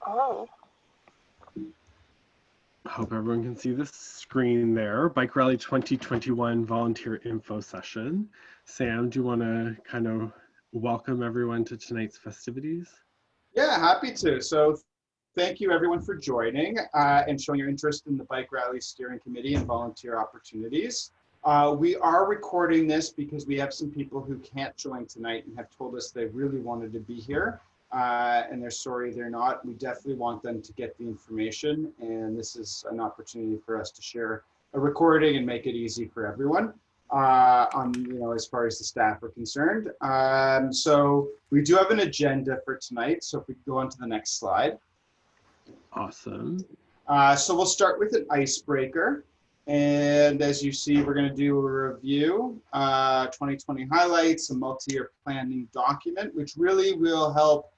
Oh, Hope everyone can see the screen there. Bike Rally 2021 volunteer info session. Sam, do you want to kind of welcome everyone to tonight's festivities? Yeah, happy to. So thank you everyone for joining and showing your interest in the Bike Rally Steering Committee and volunteer opportunities. We are recording this because we have some people who can't join tonight and have told us they really wanted to be here and they're sorry they're not. We definitely want them to get the information, and this is an opportunity for us to share a recording and make it easy for everyone. As far as the staff are concerned. So we do have an agenda for tonight. So if we go on to the next slide. Awesome. So we'll start with an icebreaker. And as you see, we're going to do a review, 2020 highlights, a multi-year planning document, which really will help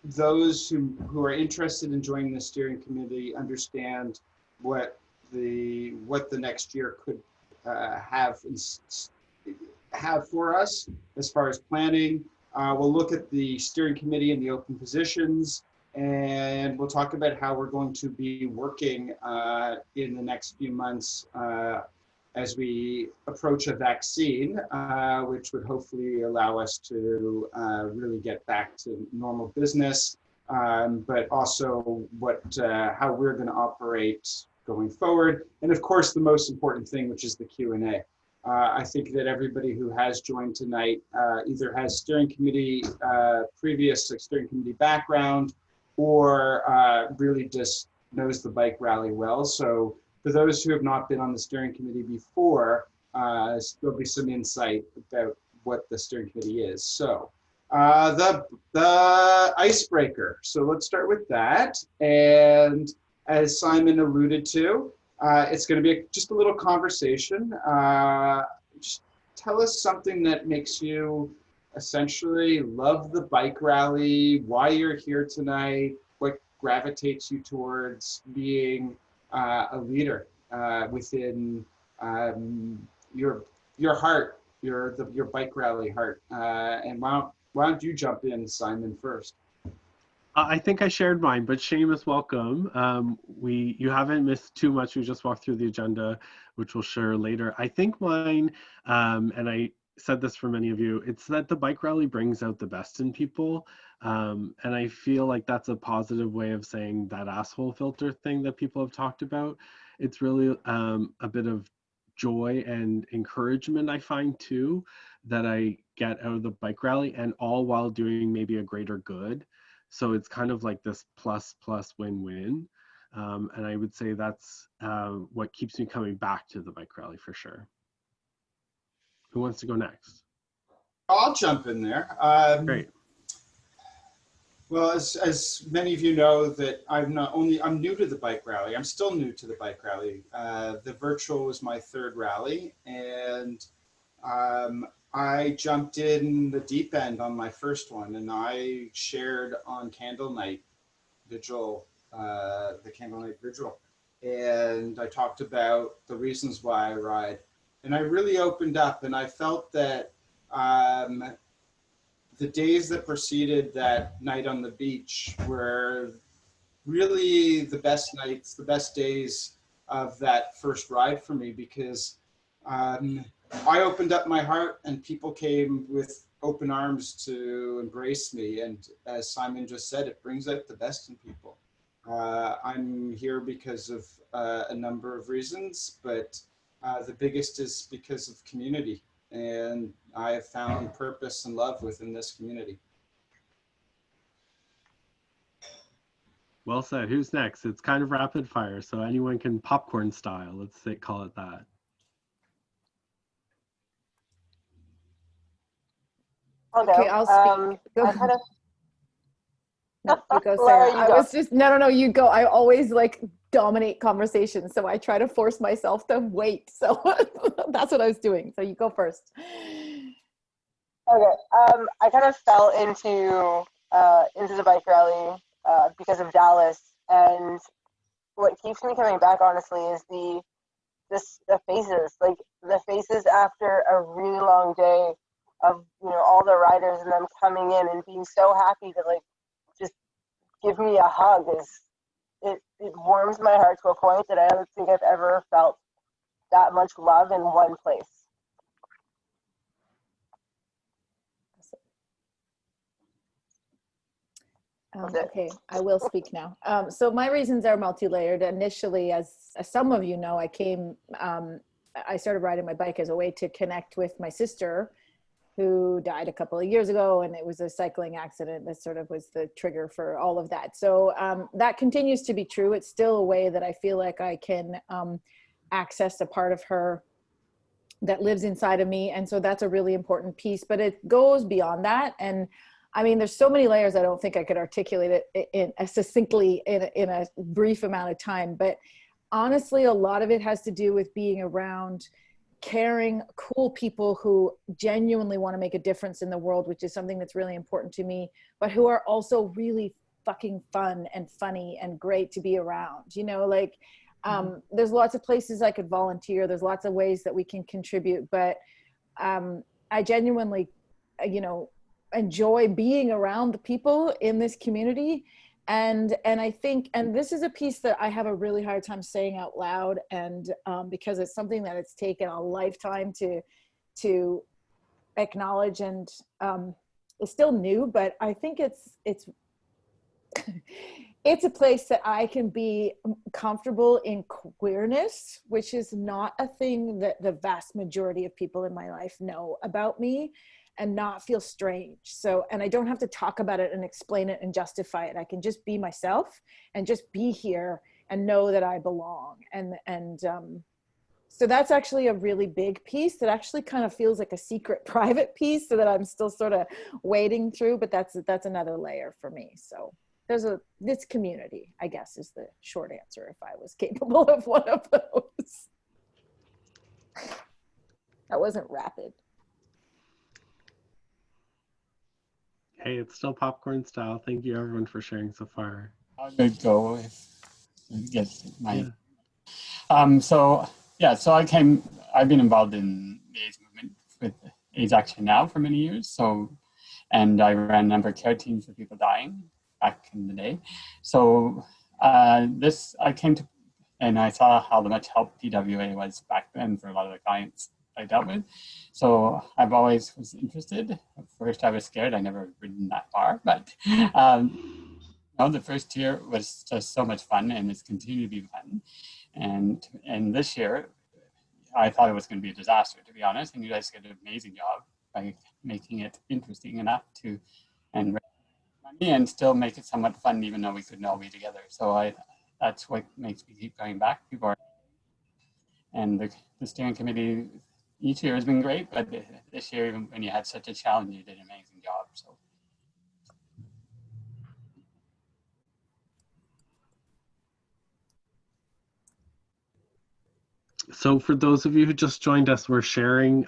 those who are interested in joining the steering committee understand what the next year could have for us as far as planning. We'll look at the steering committee and the open positions, and we'll talk about how we're going to be working in the next few months as we approach a vaccine, which would hopefully allow us to really get back to normal business, but also how we're going to operate going forward. And of course, the most important thing, which is the Q&A. I think that everybody who has joined tonight either has previous steering committee background, or really just knows the bike rally well. So for those who have not been on the steering committee before, there'll be some insight about what the steering committee is. So the icebreaker. So let's start with that. And as Simon alluded to, it's going to be just a little conversation. Just tell us something that makes you essentially love the bike rally, why you're here tonight, what gravitates you towards being a leader within your heart, your bike rally heart. And why don't you jump in, Simon, first? I think I shared mine, but Seamus, welcome. You haven't missed too much. We just walked through the agenda, which we'll share later. I think mine, and I said this for many of you, it's that the bike rally brings out the best in people. And I feel like that's a positive way of saying that asshole filter thing that people have talked about. It's really a bit of joy and encouragement, I find too, that I get out of the bike rally, and all while doing maybe a greater good. So it's kind of like this plus win-win. And I would say that's what keeps me coming back to the bike rally for sure. Who wants to go next? I'll jump in there. Great. Well, as many of you know, that I'm new to the bike rally. I'm still new to the bike rally. The virtual was my third rally, and I jumped in the deep end on my first one, and I shared on Candle Night Vigil, the Candle Night Vigil, and I talked about the reasons why I ride, and I really opened up, and I felt that the days that preceded that night on the beach were really the best nights, the best days of that first ride for me, because I opened up my heart and people came with open arms to embrace me. And as Simon just said, it brings out the best in people. I'm here because of a number of reasons, but the biggest is because of community. And I have found purpose and love within this community. Well said. Who's next? It's kind of rapid fire, so anyone can popcorn style. Let's call it that. Okay, I'll speak. Go. I kind of. No, you go, Laura, Sarah. you I go. was just no. You go. I always dominate conversations, so I try to force myself to wait. So that's what I was doing. So you go first. Okay. I kind of fell into the bike rally because of Dallas, and what keeps me coming back, honestly, is the faces, like the faces after a really long day of all the riders and them coming in and being so happy to just give me a hug is it warms my heart to a point that I don't think I've ever felt that much love in one place. Okay, I will speak now. So my reasons are multi-layered. Initially, as some of you know, I started riding my bike as a way to connect with my sister, who died a couple of years ago, and it was a cycling accident that sort of was the trigger for all of that. So that continues to be true. It's still a way that I feel like I can access a part of her that lives inside of me. And so that's a really important piece, but it goes beyond that. And I mean, there's so many layers, I don't think I could articulate it succinctly in a brief amount of time. But honestly, a lot of it has to do with being around caring, cool people who genuinely want to make a difference in the world, which is something that's really important to me, but who are also really fucking fun and funny and great to be around. You know, like there's lots of places I could volunteer. There's lots of ways that we can contribute, but I genuinely, you know, enjoy being around the people in this community. And I think, and this is a piece that I have a really hard time saying out loud, and because it's something that it's taken a lifetime to acknowledge, and it's still new, but I think it's it's a place that I can be comfortable in queerness, which is not a thing that the vast majority of people in my life know about me, and not feel strange. So, and I don't have to talk about it and explain it and justify it. I can just be myself and just be here and know that I belong. And so that's actually a really big piece that actually kind of feels like a secret private piece, so that I'm still sort of wading through, but that's another layer for me. So there's this community, I guess, is the short answer, if I was capable of one of those. That wasn't rapid. Hey, it's still popcorn style. Thank you everyone for sharing so far. I'll go if it gets my. So I've been involved in the AIDS movement with AIDS Action Now for many years. So, and I ran a number of care teams for people dying back in the day. So I came to, and I saw how much help PWA was back then for a lot of the clients I dealt with. So I've always was interested. At first I was scared. I never ridden that far, but the first year was just so much fun, and it's continued to be fun. And this year, I thought it was going to be a disaster, to be honest. And you guys did an amazing job by making it interesting enough to and still make it somewhat fun, even though we couldn't all be together. So that's what makes me keep coming back. People are, and the steering committee each year has been great, but this year, even when you had such a challenge, you did an amazing job. So. So for those of you who just joined us, we're sharing,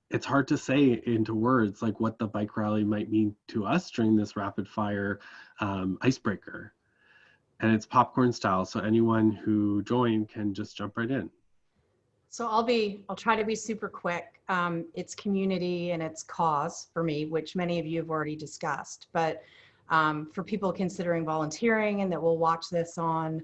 it's hard to say into words like what the bike rally might mean to us during this rapid fire icebreaker. And it's popcorn style, so anyone who joined can just jump right in. So I'll try to be super quick. It's community and it's cause for me, which many of you have already discussed. But for people considering volunteering and that will watch this on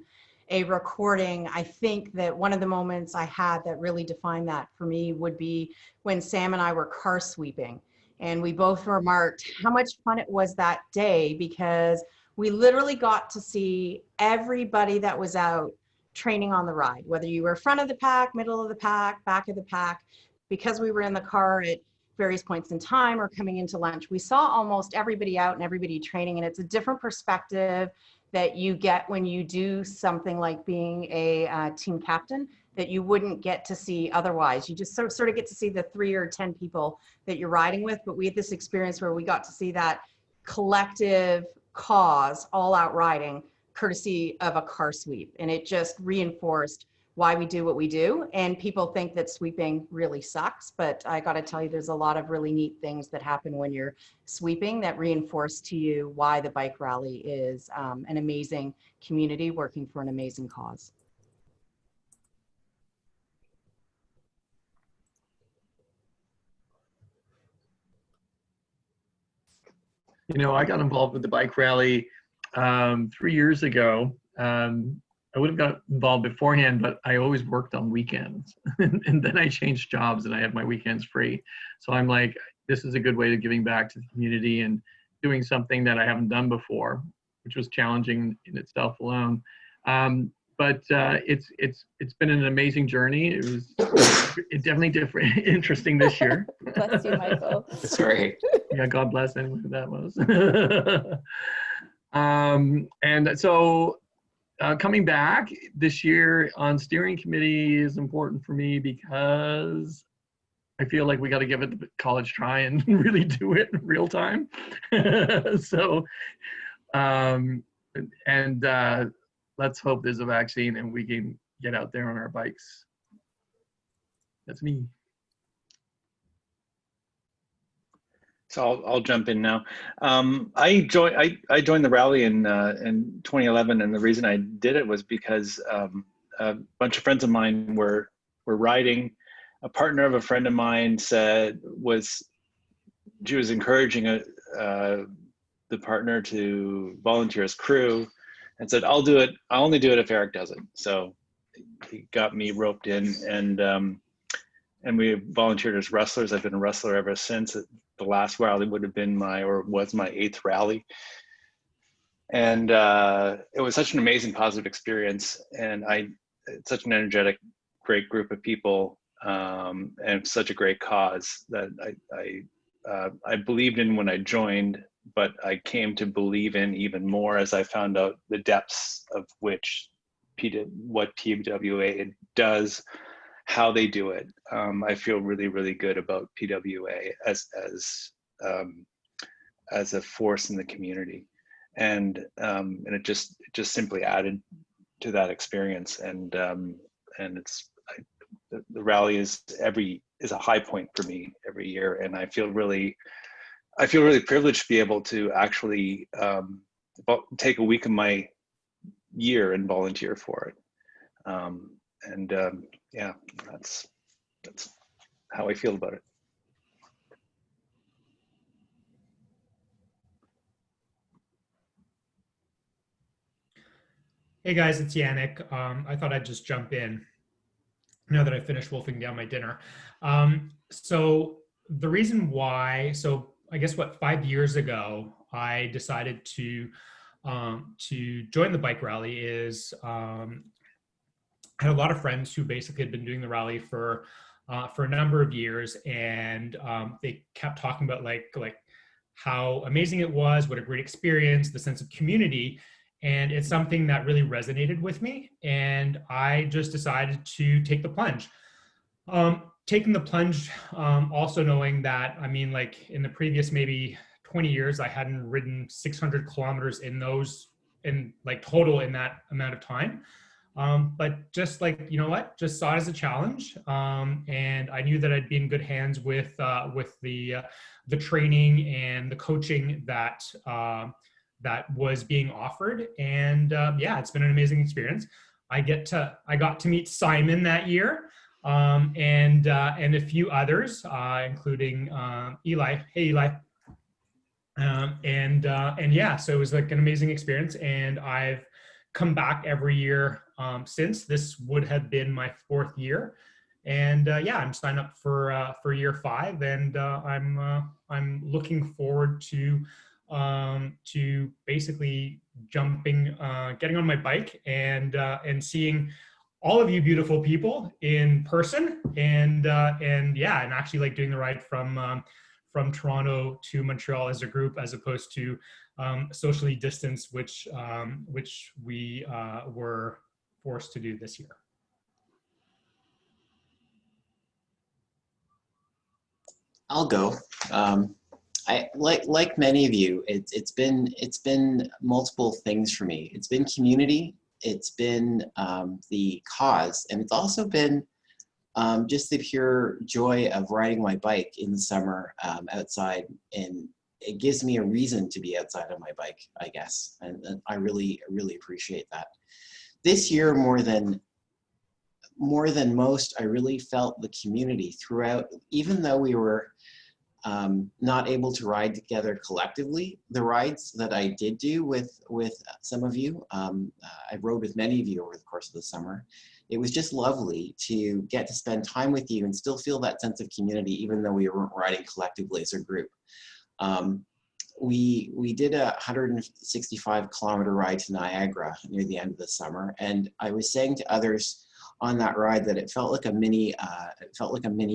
a recording, I think that one of the moments I had that really defined that for me would be when Sam and I were car sweeping. And we both remarked how much fun it was that day, because we literally got to see everybody that was out training on the ride, whether you were front of the pack, middle of the pack, back of the pack, because we were in the car at various points in time or coming into lunch. We saw almost everybody out and everybody training, and it's a different perspective that you get when you do something like being a team captain that you wouldn't get to see otherwise. You just sort of get to see the 3 or 10 people that you're riding with, but we had this experience where we got to see that collective cause, all out riding, courtesy of a car sweep. And it just reinforced why we do what we do. And people think that sweeping really sucks, but I got to tell you, there's a lot of really neat things that happen when you're sweeping that reinforce to you why the bike rally is an amazing community working for an amazing cause. You know, I got involved with the bike rally 3 years ago. I would have got involved beforehand, but I always worked on weekends. And then I changed jobs and I had my weekends free. So I'm like, this is a good way of giving back to the community and doing something that I haven't done before, which was challenging in itself alone. But it's been an amazing journey. It was definitely different, interesting this year. Bless you, Michael. Sorry. Yeah, God bless anyone who that was. And so coming back this year on steering committee is important for me because I feel like we got to give it the college try and really do it in real time. So, let's hope there's a vaccine and we can get out there on our bikes. That's me. So I'll jump in now. I joined the rally in 2011, and the reason I did it was because a bunch of friends of mine were riding. A partner of a friend of mine she was encouraging the partner to volunteer as crew, and said, "I'll do it. I'll only do it if Eric does it." So he got me roped in, and we volunteered as wrestlers. I've been a wrestler ever since. The last rally would have been was my 8th rally. And it was such an amazing, positive experience. And it's such an energetic, great group of people, and such a great cause that I believed in when I joined, but I came to believe in even more as I found out the depths of what PWA does, how they do it. I feel really, really good about PWA as a force in the community, and it just simply added to that experience. And the rally is a high point for me every year, and I feel really privileged to be able to actually take a week of my year and volunteer for it. Yeah, that's how I feel about it. Hey guys, it's Yannick. I thought I'd just jump in now that I finished wolfing down my dinner. So the reason why, I guess 5 years ago, I decided to join the bike rally is I had a lot of friends who basically had been doing the rally for a number of years, and they kept talking about like how amazing it was, what a great experience, the sense of community. And it's something that really resonated with me. And I just decided to take the plunge. Taking the plunge, also knowing that, I mean, like in the previous maybe 20 years, I hadn't ridden 600 kilometers in total in that amount of time. But just like, you know what, just saw it as a challenge. And I knew that I'd be in good hands with the training and the coaching that was being offered. And yeah, it's been an amazing experience. I got to meet Simon that year, and a few others, including Eli. Hey, Eli. And yeah, so it was like an amazing experience, and I've come back every year since. This would have been my 4th year, and yeah, I'm signed up for year 5, and I'm looking forward to basically jumping, getting on my bike and seeing all of you beautiful people in person, and yeah, and actually like doing the ride from Toronto to Montreal as a group, as opposed to socially distanced, which we were forced to do this year. I'll go. I like many of you. It's been multiple things for me. It's been community. It's been the cause, and it's also been just the pure joy of riding my bike in the summer outside, and it gives me a reason to be outside on my bike, I guess, and I really appreciate that. This year, more than most, I really felt the community throughout. Even though we were not able to ride together collectively. The rides that I did do with some of you, I rode with many of you over the course of the summer. It was just lovely to get to spend time with you and still feel that sense of community, even though we weren't riding collectively as a group. We did a 165-kilometer ride to Niagara near the end of the summer, and I was saying to others on that ride that it felt like a mini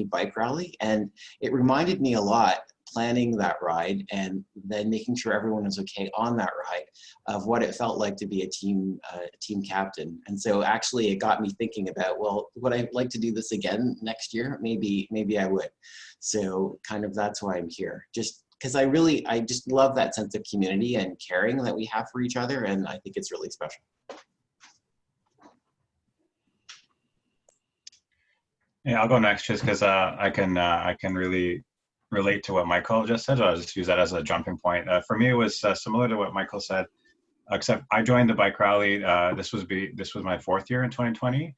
bike rally, and it reminded me a lot, planning that ride and then making sure everyone was okay on that ride, of what it felt like to be a team captain. And so actually it got me thinking about, well, would I like to do this again next year? Maybe I would. So kind of that's why I'm here, just because I just love that sense of community and caring that we have for each other, and I think it's really special. Yeah, I'll go next just because I can really relate to what Michael just said. I'll just use that as a jumping point. For me, it was similar to what Michael said, except I joined the bike rally. This was my 4th year in 2020,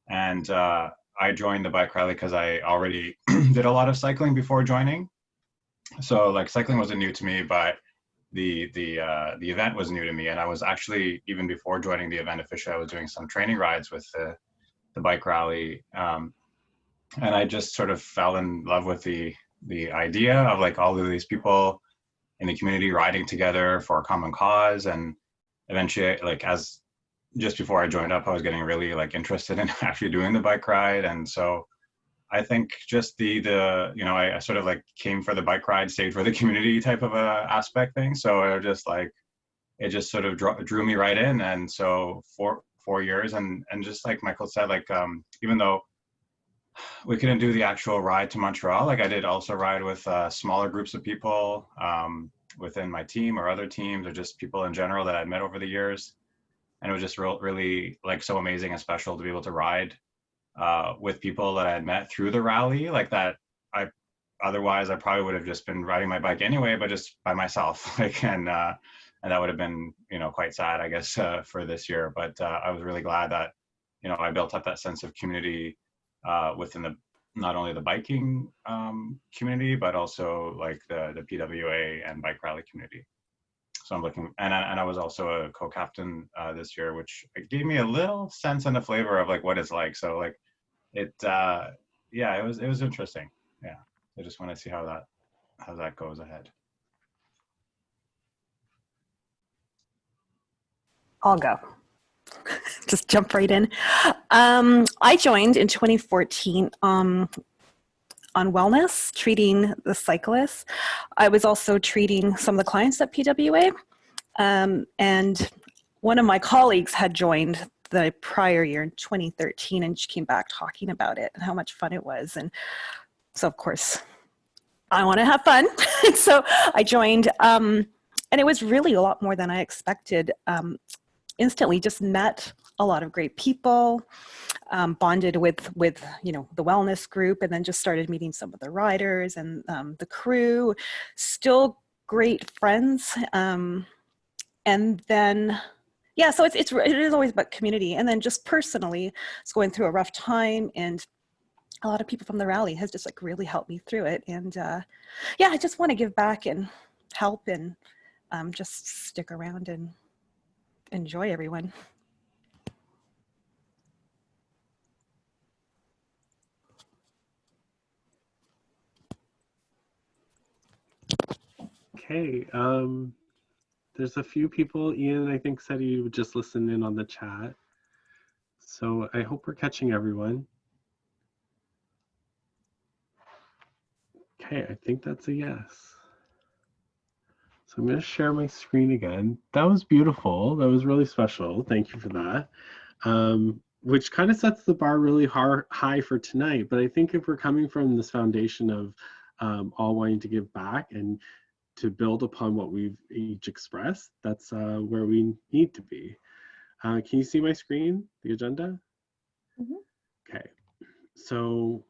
and I joined the bike rally because I already did a lot of cycling before joining. So like cycling wasn't new to me, but the event was new to me, and I was actually, even before joining the event officially, I was doing some training rides with the bike rally. And I just sort of fell in love with the idea of like all of these people in the community riding together for a common cause. And eventually, like as just before I joined up, I was getting really like interested in actually doing the bike ride. And so I think just the you know, I sort of like came for the bike ride, stayed for the community type of a aspect thing. So it just sort of drew me right in. And so 4 years, and just like Michael said, like even though we couldn't do the actual ride to Montreal, like I did also ride with smaller groups of people within my team or other teams, or just people in general that I'd met over the years. And it was just really like so amazing and special to be able to ride with people that I had met through the rally, like that otherwise I probably would have just been riding my bike anyway, but just by myself. Like, and that would have been, you know, quite sad, I guess, for this year. But I was really glad that, you know, I built up that sense of community within not only the biking community, but also like the PWA and bike rally community. So I'm looking, and I was also a co-captain this year, which gave me a little sense and a flavor of like what it's like. So like it, yeah, it was interesting. Yeah, I just want to see how that goes ahead. I'll go. Just jump right in. I joined in 2014 on wellness, treating the cyclists. I was also treating some of the clients at PWA. And one of my colleagues had joined the prior year in 2013, and she came back talking about it and how much fun it was. And so, of course, I want to have fun. So I joined, and it was really a lot more than I expected. Instantly just met a lot of great people, bonded with you know, the wellness group, and then just started meeting some of the riders and the crew. Still great friends, and then yeah, so it is always about community. And then just personally, it's going through a rough time, and a lot of people from the rally has just like really helped me through it. And yeah, I just want to give back and help, and just stick around and enjoy everyone. Okay, there's a few people. Ian, I think, said he would just listen in on the chat. So I hope we're catching everyone. Okay, I think that's a yes. So I'm going to share my screen again. That was beautiful. That was really special. Thank you for that. Which kind of sets the bar really high for tonight. But I think if we're coming from this foundation of all wanting to give back and to build upon what we've each expressed, that's where we need to be. Can you see my screen, the agenda? Mm-hmm. Okay, so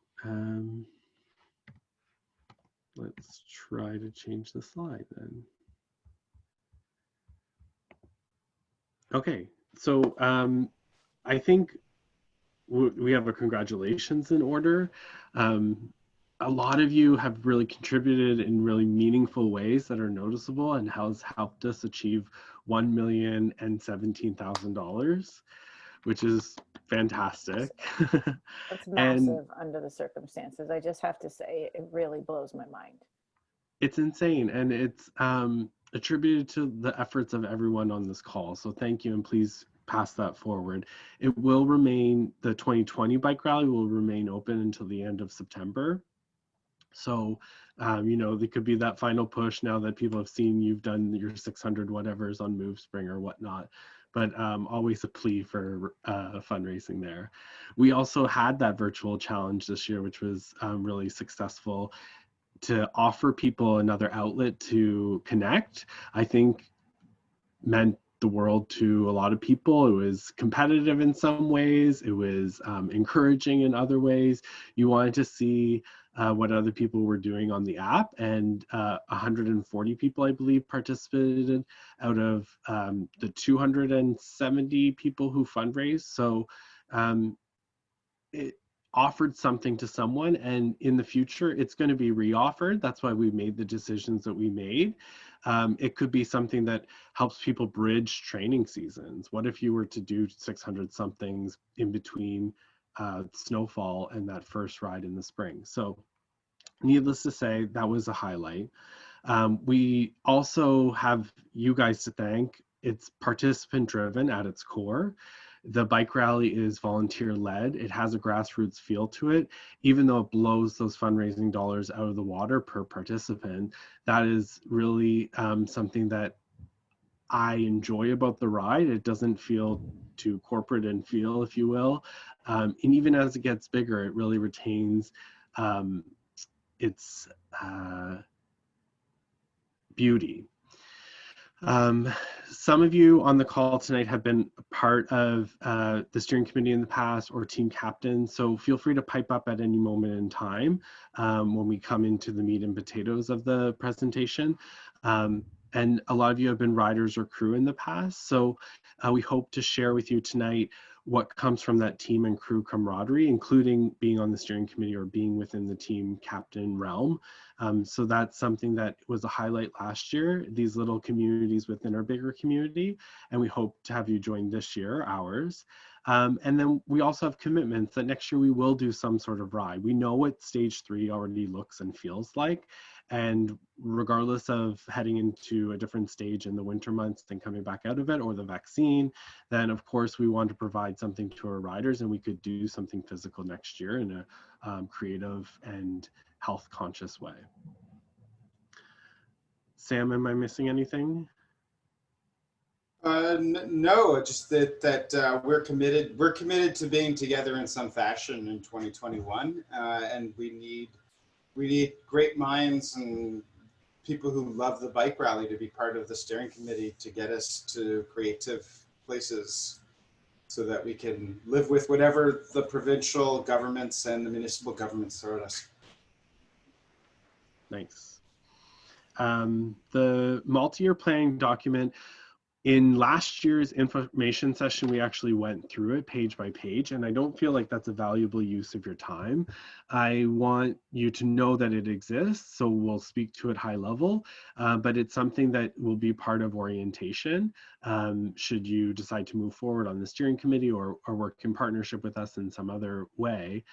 let's try to change the slide then. Okay, so I think we have a congratulations in order. a lot of you have really contributed in really meaningful ways that are noticeable and has helped us achieve $1,017,000, which is fantastic. That's And massive under the circumstances. I just have to say, it really blows my mind. it's insane, and it's attributed to the efforts of everyone on this call. So thank you, and please pass that forward. It will remain, the 2020 bike rally will remain open until the end of September. So, you know, there could be that final push now that people have seen you've done your 600 whatevers on MoveSpring or whatnot. But always a plea for fundraising there. We also had that virtual challenge this year, which was really successful, to offer people another outlet to connect. I think meant the world to a lot of people. It was competitive in some ways. It was encouraging in other ways. You wanted to see what other people were doing on the app, and 140 people, I believe, participated out of the 270 people who fundraised. So it offered something to someone, and in the future it's going to be reoffered. That's why we made the decisions that we made. It could be something that helps people bridge training seasons. What if you were to do 600 somethings in between snowfall and that first ride in the spring? So needless to say, that was a highlight. We also have you guys to thank. It's participant driven at its core. The bike rally is volunteer led. It has a grassroots feel to it. Even though it blows those fundraising dollars out of the water per participant, that is really something that I enjoy about the ride. It doesn't feel too corporate in feel, if you will. And even as it gets bigger, it really retains its beauty. Some of you on the call tonight have been part of the steering committee in the past or team captain, so feel free to pipe up at any moment in time when we come into the meat and potatoes of the presentation. And a lot of you have been riders or crew in the past, so we hope to share with you tonight what comes from that team and crew camaraderie, including being on the steering committee or being within the team captain realm. So that's something that was a highlight last year, these little communities within our bigger community, and we hope to have you join this year, ours. And then we also have commitments that next year we will do some sort of ride. We know what stage 3 already looks and feels like, and regardless of heading into a different stage in the winter months and coming back out of it, or the vaccine, then of course we want to provide something to our riders, and we could do something physical next year in a creative and health conscious way. Sam, am I missing anything? No, just that we're committed to being together in some fashion in 2021, and we need great minds and people who love the bike rally to be part of the steering committee to get us to creative places so that we can live with whatever the provincial governments and the municipal governments throw at us. Nice. The multi-year planning document, in last year's information session, we actually went through it page by page, and I don't feel like that's a valuable use of your time. I want you to know that it exists, so we'll speak to it high level, but it's something that will be part of orientation should you decide to move forward on the steering committee or work in partnership with us in some other way.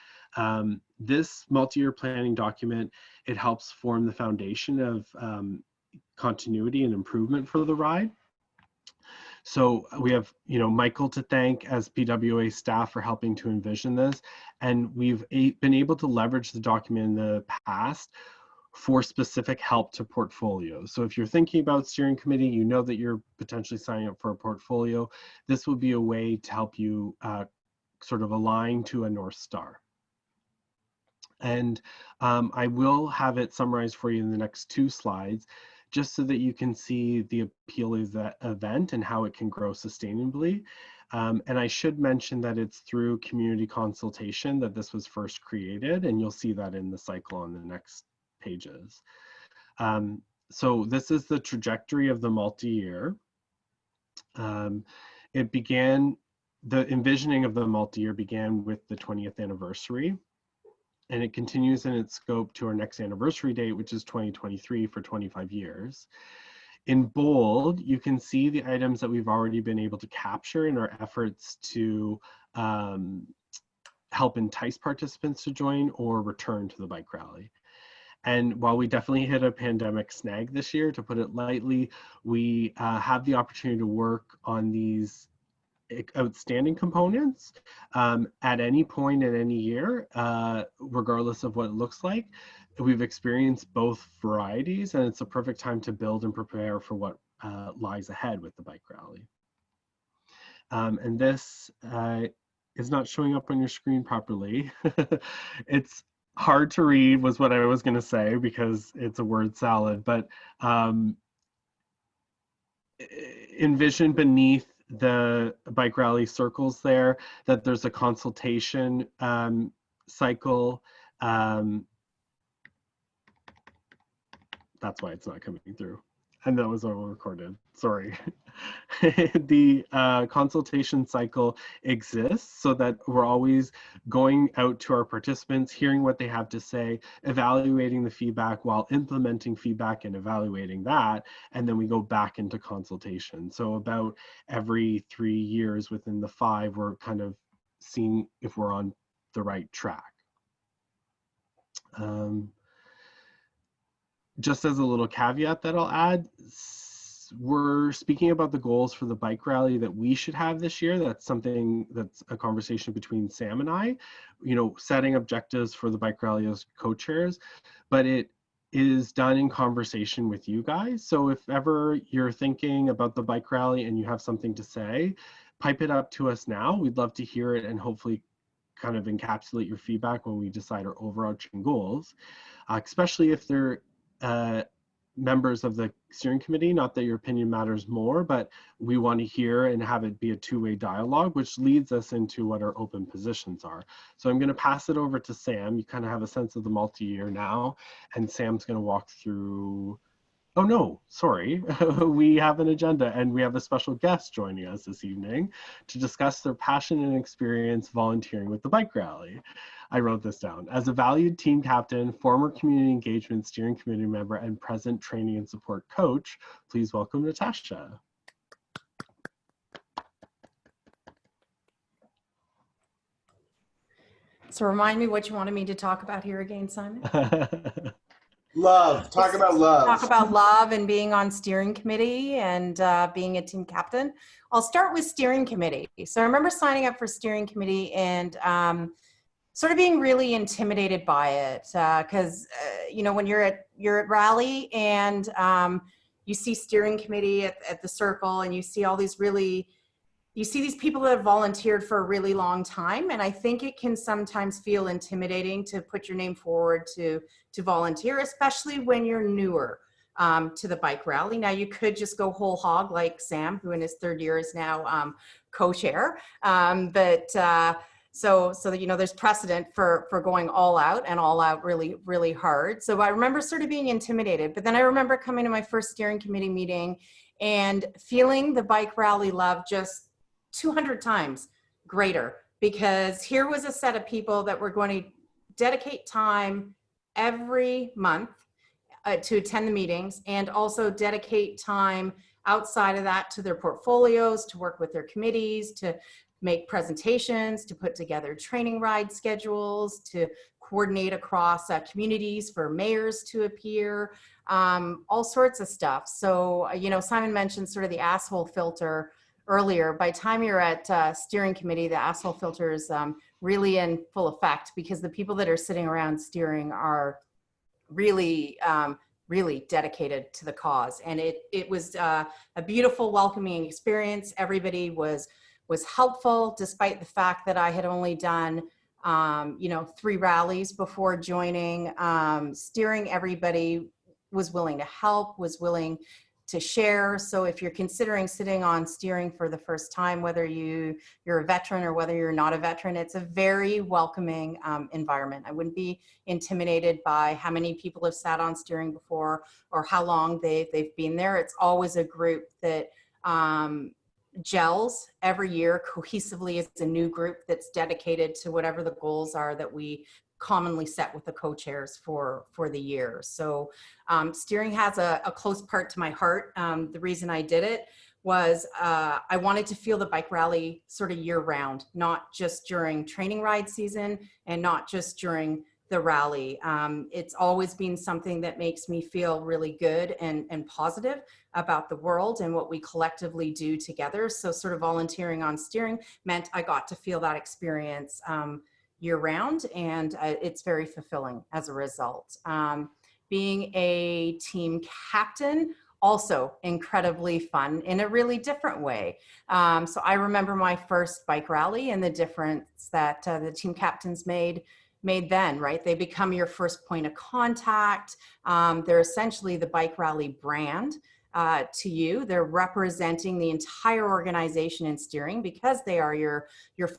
This multi-year planning document, it helps form the foundation of continuity and improvement for the ride. So we have, Michael to thank as PWA staff for helping to envision this. And we've been able to leverage the document in the past for specific help to portfolios. So if you're thinking about steering committee, you know that you're potentially signing up for a portfolio. This will be a way to help you sort of align to a North Star. And I will have it summarized for you in the next 2 slides, just so that you can see the appeal of that event and how it can grow sustainably. And I should mention that it's through community consultation that this was first created, and you'll see that in the cycle on the next pages. So this is the trajectory of the multi-year. It began, the envisioning of the multi-year began with the 20th anniversary. and it continues in its scope to our next anniversary date, which is 2023 for 25 years. In bold, you can see the items that we've already been able to capture in our efforts to help entice participants to join or return to the bike rally. And while we definitely hit a pandemic snag this year, to put it lightly, we have the opportunity to work on these outstanding components at any point in any year, regardless of what it looks like. We've experienced both varieties, and it's a perfect time to build and prepare for what lies ahead with the bike rally. And this is not showing up on your screen properly. It's hard to read was what I was going to say because it's a word salad, but envision beneath the bike rally circles there that there's a consultation cycle. That's why it's not coming through. And that was all recorded, sorry. The consultation cycle exists so that we're always going out to our participants, hearing what they have to say, evaluating the feedback while implementing feedback and evaluating that, and then we go back into consultation. So about every 3 years within the 5, we're kind of seeing if we're on the right track. Just as a little caveat that I'll add, we're speaking about the goals for the bike rally that we should have this year. That's something that's a conversation between Sam and I, setting objectives for the bike rally as co-chairs, but it is done in conversation with you guys. So if ever you're thinking about the bike rally and you have something to say, pipe it up to us now. We'd love to hear it and hopefully kind of encapsulate your feedback when we decide our overarching goals, especially if they're members of the steering committee. Not that your opinion matters more, but we want to hear and have it be a two-way dialogue, which leads us into what our open positions are. So I'm going to pass it over to Sam. You kind of have a sense of the multi-year now, and Sam's going to walk through. Oh no, sorry. We have an agenda and we have a special guest joining us this evening to discuss their passion and experience volunteering with the bike rally. I wrote this down. As a valued team captain, former community engagement steering committee member, and present training and support coach, please welcome Natasha. So remind me what you wanted me to talk about here again, Simon. Love. Talk about love. Talk about love and being on steering committee and being a team captain. I'll start with steering committee. So I remember signing up for steering committee and sort of being really intimidated by it because when you're at rally and you see steering committee at the circle and you see all these these people that have volunteered for a really long time, and I think it can sometimes feel intimidating to put your name forward to volunteer, especially when you're newer to the bike rally. Now you could just go whole hog like Sam, who in his 3rd year is now co-chair, so that, there's precedent for going all out really, really hard. So I remember sort of being intimidated, but then I remember coming to my first steering committee meeting and feeling the bike rally love just 200 times greater, because here was a set of people that were going to dedicate time every month to attend the meetings, and also dedicate time outside of that to their portfolios, to work with their committees, to make presentations, to put together training ride schedules, to coordinate across communities for mayors to appear, all sorts of stuff. So, Simon mentioned sort of the asshole filter earlier. By the time you're at steering committee, the asshole filter is really in full effect, because the people that are sitting around steering are really, really dedicated to the cause. And it was a beautiful, welcoming experience. Everybody was helpful, despite the fact that I had only done 3 rallies before joining. Steering, everybody was willing to help, was willing to share. So if you're considering sitting on steering for the first time, whether you're a veteran or whether you're not a veteran, it's a very welcoming environment. I wouldn't be intimidated by how many people have sat on steering before or how long they've been there. It's always a group that gels every year cohesively. It's a new group that's dedicated to whatever the goals are that we commonly set with the co-chairs for the year. So steering has a close part to my heart. The reason I did it was I wanted to feel the bike rally sort of year round, not just during training ride season and not just during the rally. It's always been something that makes me feel really good and positive about the world and what we collectively do together. So sort of volunteering on steering meant I got to feel that experience year round, and it's very fulfilling as a result. Being a team captain, also incredibly fun in a really different way. So I remember my first bike rally and the difference that the team captains made then, right? They become your first point of contact. They're essentially the bike rally brand to you. They're representing the entire organization in steering because they are your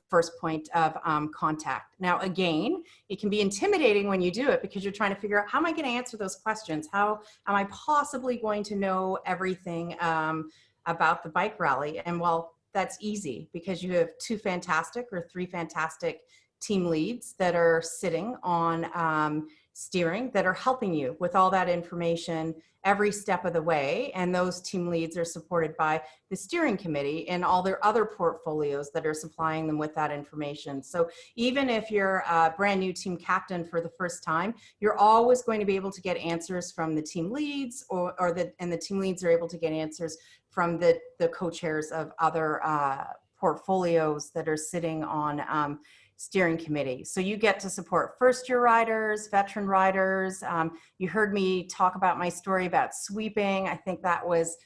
first point of contact. Now, again, it can be intimidating when you do it because you're trying to figure out, how am I going to answer those questions? How am I possibly going to know everything about the bike rally? And well, that's easy because you have 2 fantastic or 3 fantastic team leads that are sitting on steering that are helping you with all that information every step of the way. And those team leads are supported by the steering committee and all their other portfolios that are supplying them with that information. So even if you're a brand new team captain for the first time, you're always going to be able to get answers from the team leads and the team leads are able to get answers from the co-chairs of other portfolios that are sitting on steering committee. So you get to support first-year riders, veteran riders. You heard me talk about my story about sweeping. I think that was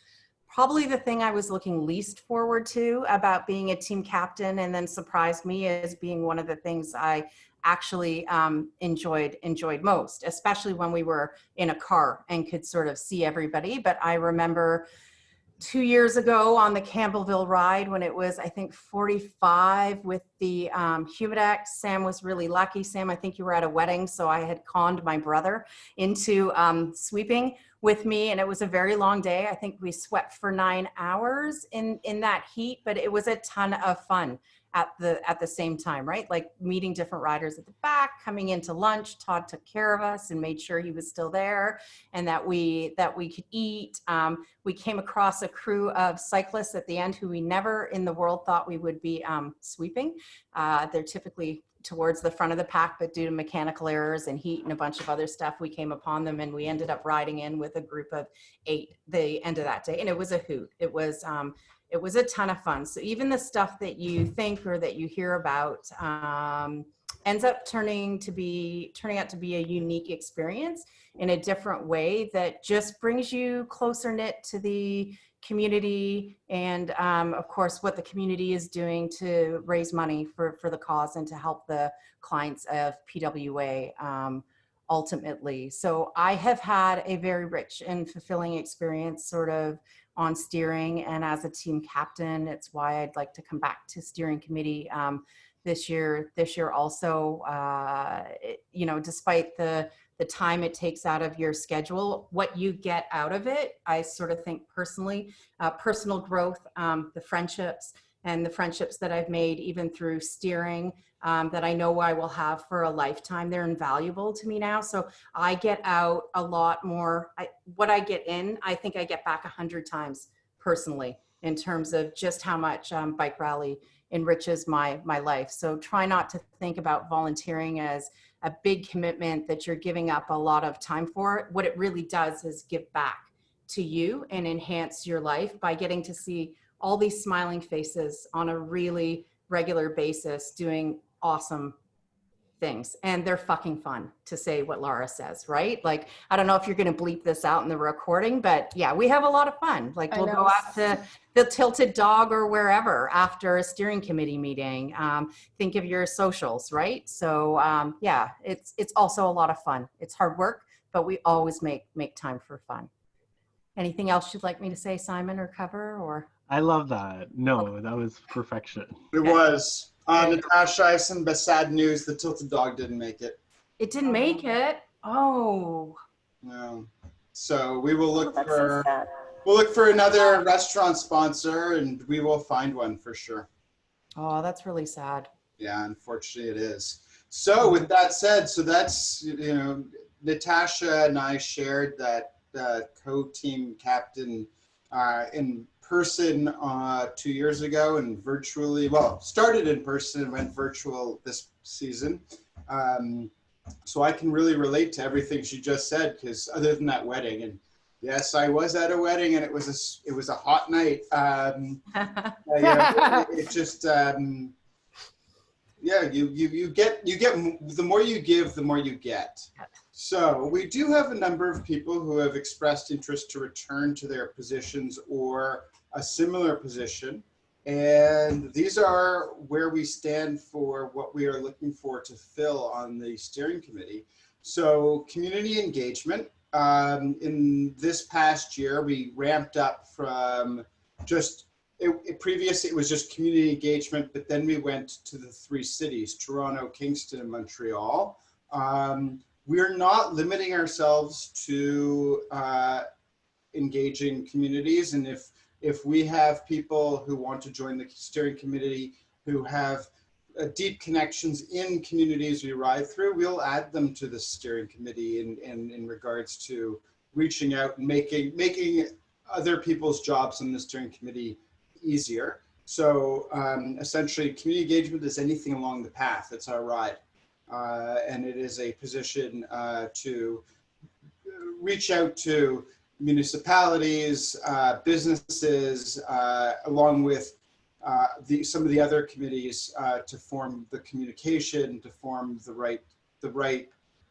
probably the thing I was looking least forward to about being a team captain, and then surprised me as being one of the things I actually enjoyed most, especially when we were in a car and could sort of see everybody. But I remember 2 years ago on the Campbellville ride when it was, I think, 45 with the Humidex. Sam was really lucky. Sam, I think you were at a wedding, so I had conned my brother into sweeping with me, and it was a very long day. I think we swept for 9 hours in that heat, but it was a ton of fun at the same time, right? Like meeting different riders at the back, coming into lunch. Todd took care of us and made sure he was still there and that we could eat. We came across a crew of cyclists at the end who we never in the world thought we would be sweeping. They're typically towards the front of the pack, but due to mechanical errors and heat and a bunch of other stuff, we came upon them and we ended up riding in with a group of 8 the end of that day. And it was a hoot. It was a ton of fun. So even the stuff that you think or that you hear about ends up turning out to be a unique experience in a different way that just brings you closer knit to the community and of course what the community is doing to raise money for the cause and to help the clients of PWA ultimately. So I have had a very rich and fulfilling experience sort of on steering and as a team captain. It's why I'd like to come back to steering committee this year also. You know, despite the time it takes out of your schedule, what you get out of it, I sort of think personally, personal growth, the friendships that I've made even through steering that I know I will have for a lifetime, they're invaluable to me now. So I get out a lot more. What I get in, I think I get back 100 times personally in terms of just how much bike rally enriches my life. So try not to think about volunteering as a big commitment that you're giving up a lot of time for. What it really does is give back to you and enhance your life by getting to see all these smiling faces on a really regular basis doing awesome things. And they're fucking fun, to say what Laura says, right? Like, I don't know if you're going to bleep this out in the recording, but yeah, we have a lot of fun. Like we'll go out to the Tilted Dog or wherever after a steering committee meeting. Think of your socials, right? So yeah, it's also a lot of fun. It's hard work, but we always make time for fun. Anything else you'd like me to say, Simon, or cover, or? I love that. No, that was perfection. It was. Natasha, I have some sad news. The Tilted Dog didn't make it. It didn't make it? Oh. No. So we will look for another restaurant sponsor, and we will find one for sure. Oh, that's really sad. Yeah, unfortunately it is. So with that said, so that's, you know, Natasha and I shared that co-team captain in person 2 years ago, and virtually, well, started in person and went virtual this season. So I can really relate to everything she just said, because other than that wedding, and yes, I was at a wedding, and it was a hot night. Yeah, it just yeah, you get the more you give, the more you get. So we do have a number of people who have expressed interest to return to their positions or a similar position. And these are where we stand for what we are looking for to fill on the steering committee. So community engagement. In this past year, we ramped up from just, previously it was just community engagement, but then we went to the 3 cities, Toronto, Kingston, and Montreal. We're not limiting ourselves to engaging communities, and if we have people who want to join the steering committee who have deep connections in communities we ride through, we'll add them to the steering committee in regards to reaching out and making other people's jobs in the steering committee easier. So essentially, community engagement is anything along the path. It's our ride. And it is a position to reach out to municipalities, businesses, along with some of the other committees to form the communication, to form the right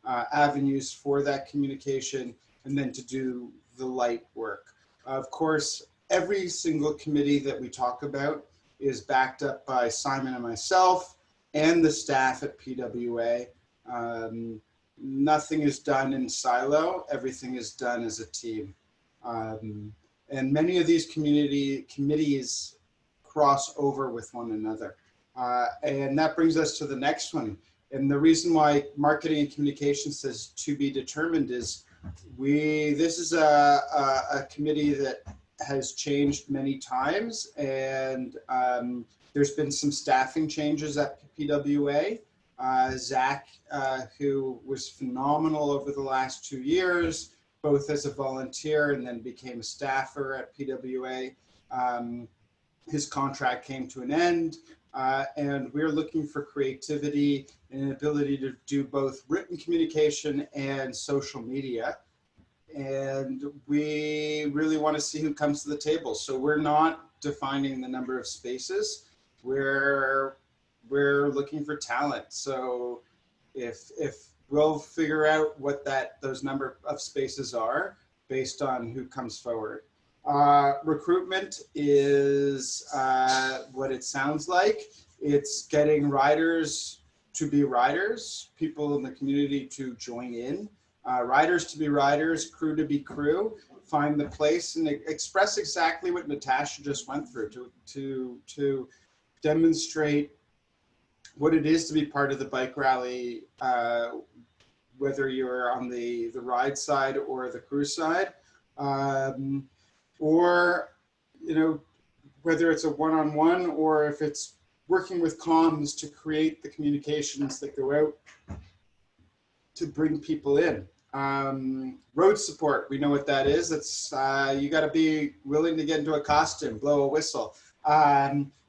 avenues for that communication, and then to do the light work. Of course, every single committee that we talk about is backed up by Simon and myself and the staff at PWA. Nothing is done in silo, everything is done as a team. And many of these committees cross over with one another. And that brings us to the next one. And the reason why marketing and communication says to be determined is this is a committee that has changed many times, and there's been some staffing changes at PWA. Zach, who was phenomenal over the last 2 years, both as a volunteer and then became a staffer at PWA. His contract came to an end, and we're looking for creativity and an ability to do both written communication and social media. And we really want to see who comes to the table. So we're not defining the number of spaces. We're looking for talent. So if we'll figure out what those number of spaces are based on who comes forward. Recruitment is what it sounds like. It's getting riders to be riders, people in the community to join in, riders to be riders, crew to be crew, find the place and express exactly what Natasha just went through to demonstrate what it is to be part of the bike rally, whether you're on the ride side or the crew side, or, you know, whether it's a one-on-one or if it's working with comms to create the communications that go out to bring people in. Road support, we know what that is. It's you got to be willing to get into a costume, blow a whistle.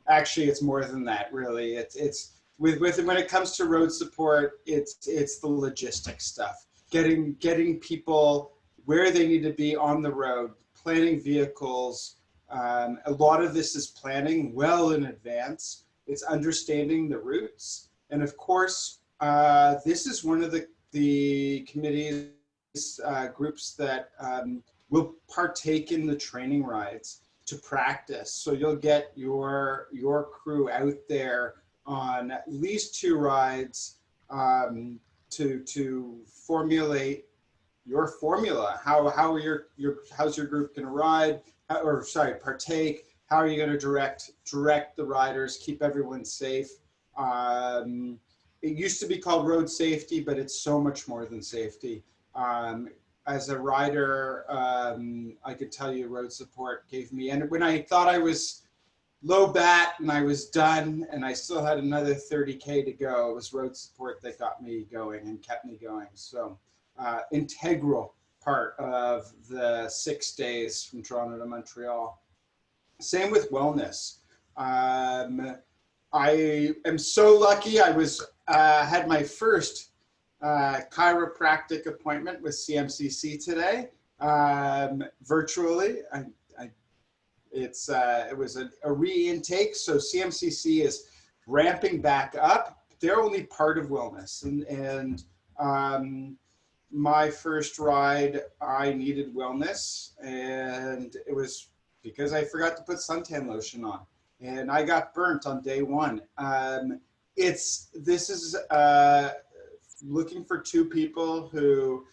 Actually, it's more than that, really. It's when it comes to road support, it's the logistics stuff. Getting people where they need to be on the road, planning vehicles. A lot of this is planning well in advance. It's understanding the routes. And of course, this is one of the committees, groups that will partake in the training rides to practice. So you'll get your crew out there on at least 2 rides to formulate your formula. How's your group going to ride? Partake. How are you going to direct the riders? Keep everyone safe. It used to be called road safety, but it's so much more than safety. As a rider, I could tell you road support gave me, and when I thought I was low bat and I was done, and I still had another 30K to go. It was road support that got me going and kept me going. So integral part of the 6 days from Toronto to Montreal. Same with wellness. I am so lucky. I was had my first chiropractic appointment with CMCC today, virtually. It was a re-intake, so CMCC is ramping back up. They're only part of wellness, and my first ride, I needed wellness, and it was because I forgot to put suntan lotion on, and I got burnt on day one. This is looking for two people who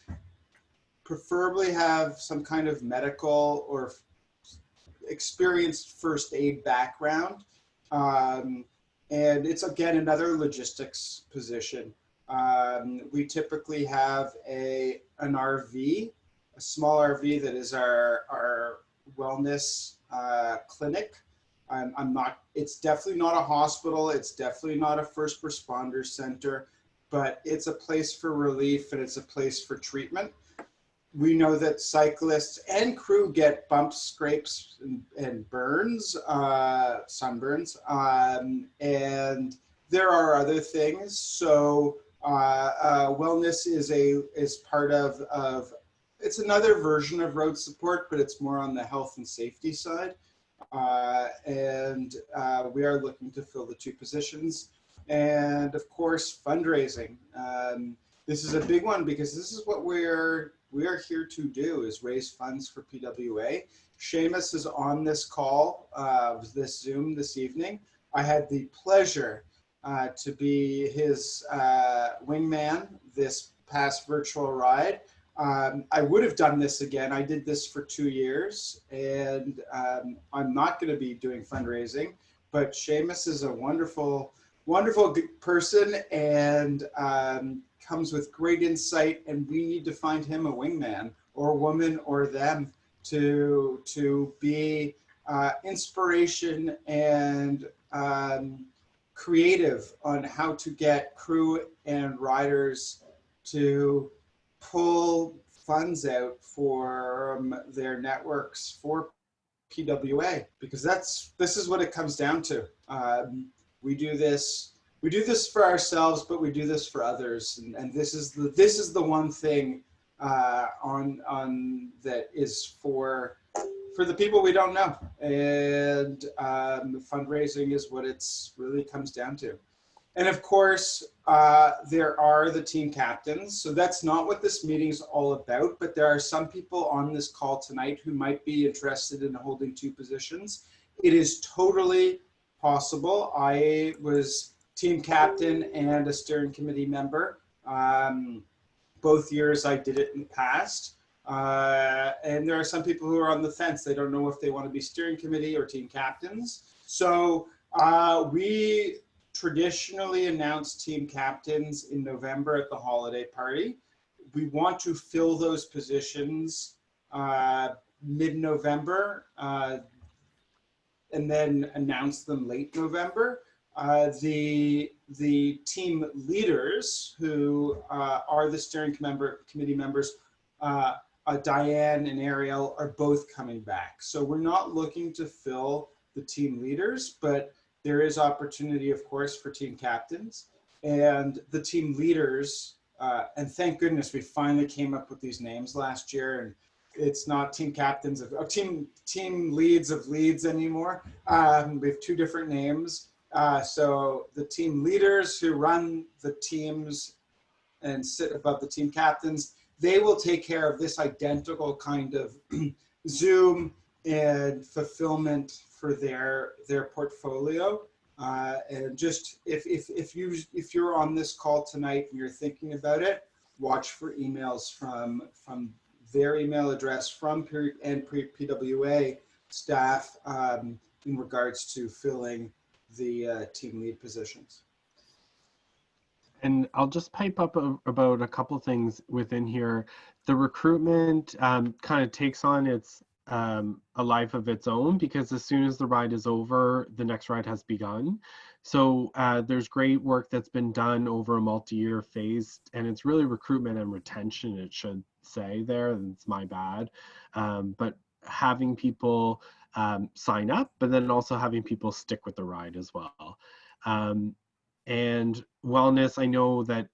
preferably have some kind of medical or experienced first aid background. And it's, again, another logistics position. We typically have an RV, a small RV that is our wellness clinic. It's definitely not a hospital. It's definitely not a first responder center, but it's a place for relief and it's a place for treatment. We know that cyclists and crew get bumps, scrapes, and burns, sunburns, and there are other things. So wellness is part of it's another version of road support, but it's more on the health and safety side. And we are looking to fill the two positions. And of course, fundraising. This is a big one because this is what we are here to do, is raise funds for PWA. Seamus is on this call, this Zoom this evening. I had the pleasure to be his wingman this past virtual ride. I would have done this again. I did this for 2 years, and I'm not going to be doing fundraising, but Seamus is a wonderful person and comes with great insight, and we need to find him a wingman or woman or them to be inspiration and creative on how to get crew and riders to pull funds out for their networks for PWA, because this is what it comes down to. We do this for ourselves, but we do this for others, and this is the one thing on that is for the people we don't know, and fundraising is what it's really comes down to. And of course, there are the team captains. So that's not what this meeting is all about, but there are some people on this call tonight who might be interested in holding two positions. It is totally possible. I was team captain and a steering committee member. Both years I did it in the past. And there are some people who are on the fence. They don't know if they want to be steering committee or team captains. So we traditionally announce team captains in November at the holiday party. We want to fill those positions mid-November and then announce them late November. The team leaders who are the steering committee members, Diane and Ariel, are both coming back. So we're not looking to fill the team leaders, but there is opportunity, of course, for team captains and the team leaders. And thank goodness we finally came up with these names last year, and it's not team captains of team leads of leads anymore. We have two different names. So the team leaders who run the teams and sit above the team captains, they will take care of this identical kind of Zoom and fulfillment for their portfolio. And just if you're on this call tonight and you're thinking about it, watch for emails from their email address from PWA staff in regards to filling the team lead positions. And I'll just pipe up about a couple things within here. The recruitment kind of takes on its a life of its own, because as soon as the ride is over, the next ride has begun. So there's great work that's been done over a multi-year phase, and it's really recruitment and retention, it should say there, and it's my bad. But having people sign up, but then also having people stick with the ride as well. And wellness, I know that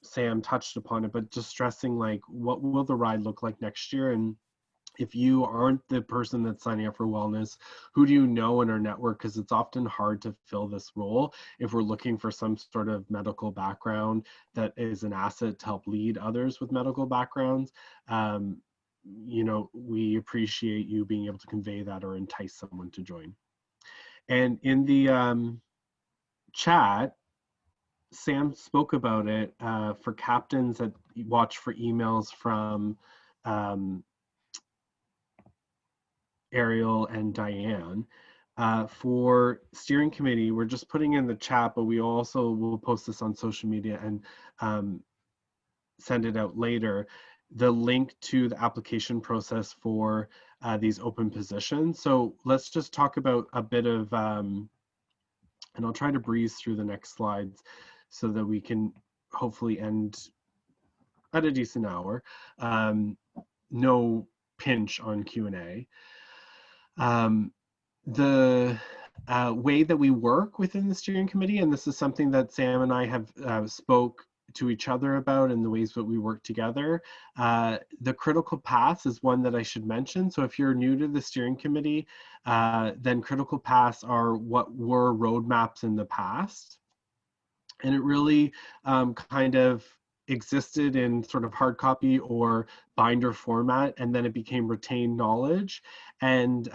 Sam touched upon it, but just stressing, like, what will the ride look like next year? And if you aren't the person that's signing up for wellness, who do you know in our network? Because it's often hard to fill this role if we're looking for some sort of medical background that is an asset to help lead others with medical backgrounds. You know, we appreciate you being able to convey that or entice someone to join. And in the chat, Sam spoke about it for captains that watch for emails from Ariel and Diane. For steering committee, we're just putting in the chat, but we also will post this on social media and send it out later, the link to the application process for these open positions. So let's just talk about a bit of, and I'll try to breeze through the next slides so that we can hopefully end at a decent hour. No pinch on Q&A. The way that we work within the steering committee, and this is something that Sam and I have spoke to each other about in the ways that we work together. The critical paths is one that I should mention. So if you're new to the steering committee, then critical paths are what were roadmaps in the past. And it really kind of existed in sort of hard copy or binder format, and then it became retained knowledge. And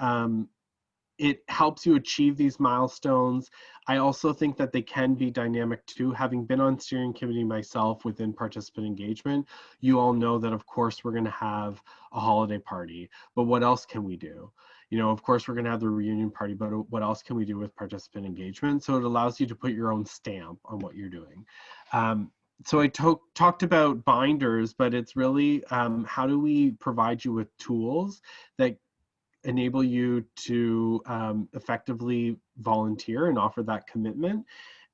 it helps you achieve these milestones. I also think that they can be dynamic too. Having been on steering committee myself within participant engagement, you all know that of course we're gonna have a holiday party, but what else can we do? You know, of course we're gonna have the reunion party, but what else can we do with participant engagement? So it allows you to put your own stamp on what you're doing. So I talked about binders, but it's really how do we provide you with tools that enable you to effectively volunteer and offer that commitment.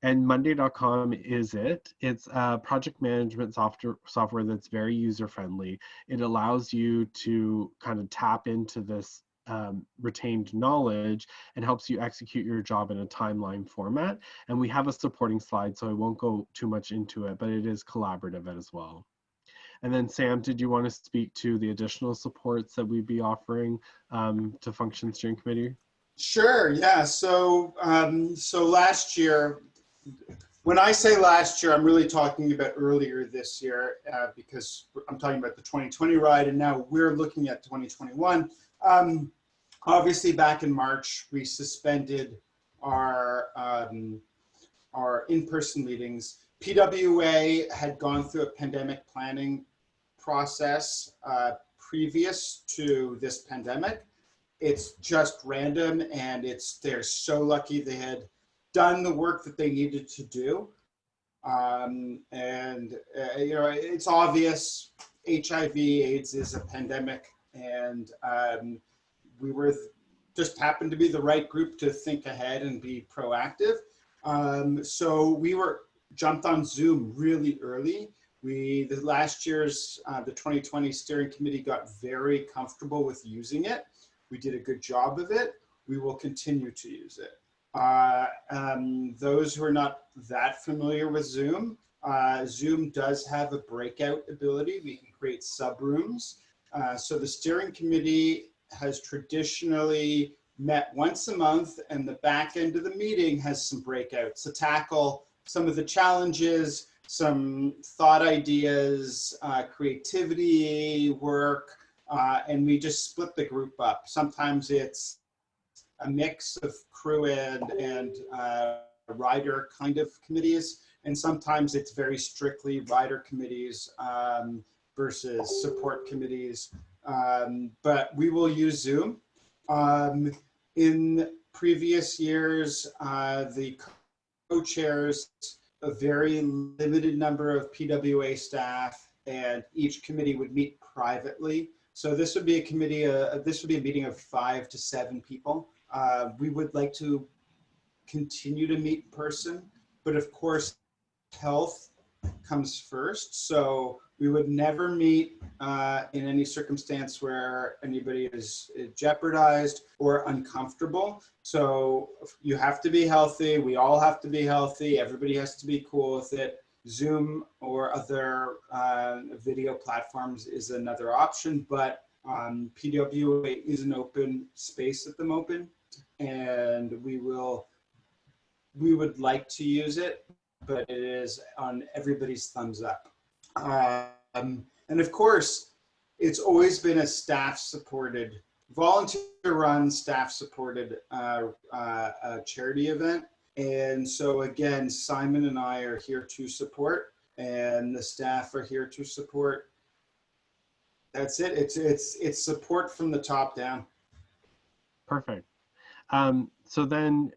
And Monday.com is it. It's a project management software that's very user-friendly. It allows you to kind of tap into this retained knowledge and helps you execute your job in a timeline format. And we have a supporting slide, so I won't go too much into it, but it is collaborative as well. And then Sam, did you want to speak to the additional supports that we'd be offering to Function Steering Committee? Sure, yeah. So, so last year, when I say last year, I'm really talking about earlier this year because I'm talking about the 2020 ride, and now we're looking at 2021. Obviously, back in March, we suspended our in-person meetings. PWA had gone through a pandemic planning process previous to this pandemic. It's just random, and they're so lucky they had done the work that they needed to do. You know, it's obvious HIV/AIDS is a pandemic, and we were just happened to be the right group to think ahead and be proactive. So we jumped on Zoom really early. The last year's, the 2020 steering committee got very comfortable with using it. We did a good job of it. We will continue to use it. Those who are not that familiar with Zoom, Zoom does have a breakout ability. We can create subrooms. So the steering committee has traditionally met once a month, and the back end of the meeting has some breakouts to tackle some of the challenges, some thought ideas, creativity work, and we just split the group up. Sometimes it's a mix of crew and rider kind of committees, and sometimes it's very strictly rider committees versus support committees. But we will use Zoom. In previous years, the co-chairs, a very limited number of PWA staff, and each committee would meet privately So this would be a committee, this would be a meeting of 5 to 7 people. We would like to continue to meet in person, but of course, health comes first. So we would never meet in any circumstance where anybody is jeopardized or uncomfortable. So you have to be healthy. We all have to be healthy. Everybody has to be cool with it. Zoom or other video platforms is another option, but PWA is an open space at the moment, and we would like to use it, but it is on everybody's thumbs up. And of course, it's always been a staff-supported, volunteer-run, staff-supported charity event. And so again, Simon and I are here to support, and the staff are here to support. That's it. It's support from the top down. Perfect. So then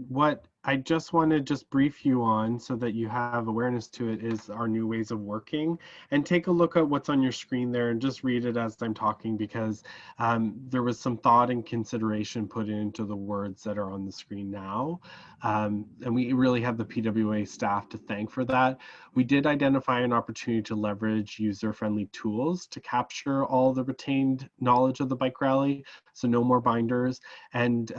what I just want to just brief you on so that you have awareness to it is our new ways of working, and take a look at what's on your screen there and just read it as I'm talking, because there was some thought and consideration put into the words that are on the screen now. And we really have the PWA staff to thank for that. We did identify an opportunity to leverage user-friendly tools to capture all the retained knowledge of the bike rally, so no more binders. And